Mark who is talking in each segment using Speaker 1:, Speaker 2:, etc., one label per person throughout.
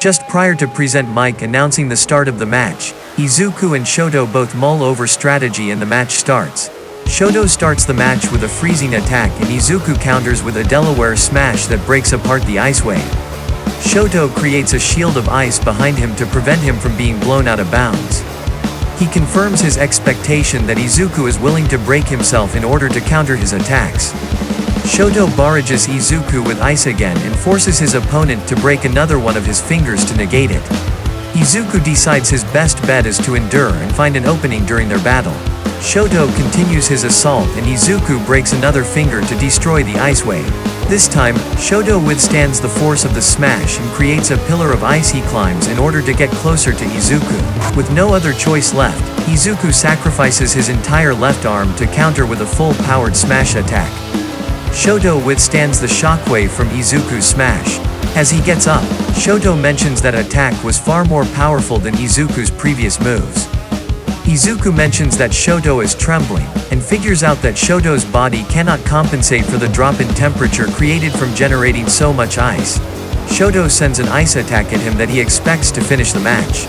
Speaker 1: Just prior to present mic announcing the start of the match, Izuku and Shoto both mull over strategy and the match starts. Shoto starts the match with a freezing attack and Izuku counters with a Delaware smash that breaks apart the ice wave. Shoto creates a shield of ice behind him to prevent him from being blown out of bounds. He confirms his expectation that Izuku is willing to break himself in order to counter his attacks. Shoto barrages Izuku with ice again and forces his opponent to break another one of his fingers to negate it. Izuku decides his best bet is to endure and find an opening during their battle. Shoto continues his assault and Izuku breaks another finger to destroy the ice wave. This time, Shoto withstands the force of the smash and creates a pillar of ice he climbs in order to get closer to Izuku. With no other choice left, Izuku sacrifices his entire left arm to counter with a full-powered smash attack. Shoto withstands the shockwave from Izuku's smash. As he gets up, Shoto mentions that attack was far more powerful than Izuku's previous moves. Izuku mentions that Shoto is trembling, and figures out that Shoto's body cannot compensate for the drop in temperature created from generating so much ice. Shoto sends an ice attack at him that he expects to finish the match.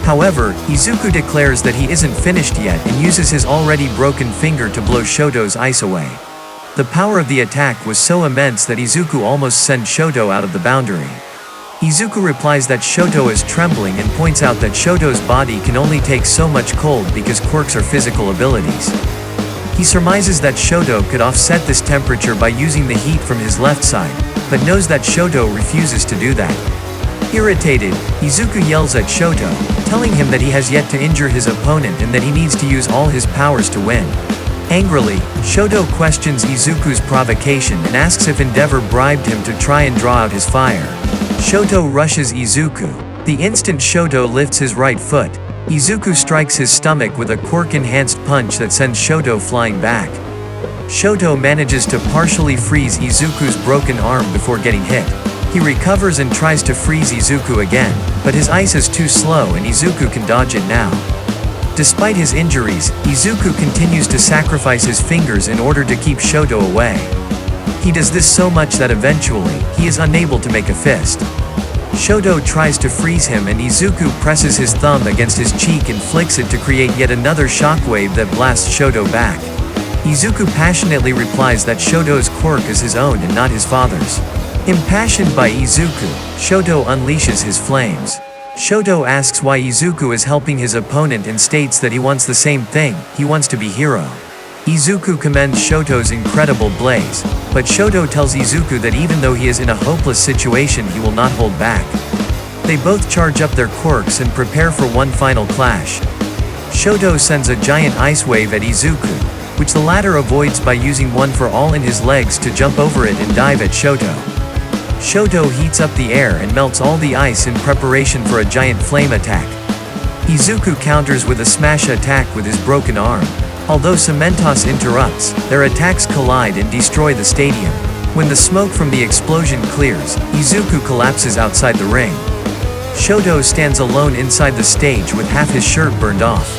Speaker 1: However, Izuku declares that he isn't finished yet and uses his already broken finger to blow Shoto's ice away. The power of the attack was so immense that Izuku almost sent Shoto out of the boundary. Izuku replies that Shoto is trembling and points out that Shoto's body can only take so much cold because quirks are physical abilities. He surmises that Shoto could offset this temperature by using the heat from his left side, but knows that Shoto refuses to do that. Irritated, Izuku yells at Shoto, telling him that he has yet to injure his opponent and that he needs to use all his powers to win. Angrily, Shoto questions Izuku's provocation and asks if Endeavor bribed him to try and draw out his fire. Shoto rushes Izuku. The instant Shoto lifts his right foot, Izuku strikes his stomach with a quirk-enhanced punch that sends Shoto flying back. Shoto manages to partially freeze Izuku's broken arm before getting hit. He recovers and tries to freeze Izuku again, but his ice is too slow and Izuku can dodge it now. Despite his injuries, Izuku continues to sacrifice his fingers in order to keep Shoto away. He does this so much that eventually, he is unable to make a fist. Shoto tries to freeze him and Izuku presses his thumb against his cheek and flicks it to create yet another shockwave that blasts Shoto back. Izuku passionately replies that Shoto's quirk is his own and not his father's. Impassioned by Izuku, Shoto unleashes his flames. Shoto asks why Izuku is helping his opponent and states that he wants the same thing, he wants to be hero. Izuku commends Shoto's incredible blaze, but Shoto tells Izuku that even though he is in a hopeless situation he will not hold back. They both charge up their quirks and prepare for one final clash. Shoto sends a giant ice wave at Izuku, which the latter avoids by using one for all in his legs to jump over it and dive at Shoto. Shoto heats up the air and melts all the ice in preparation for a giant flame attack. Izuku counters with a smash attack with his broken arm. Although Cementoss interrupts, their attacks collide and destroy the stadium. When the smoke from the explosion clears, Izuku collapses outside the ring. Shoto stands alone inside the stage with half his shirt burned off.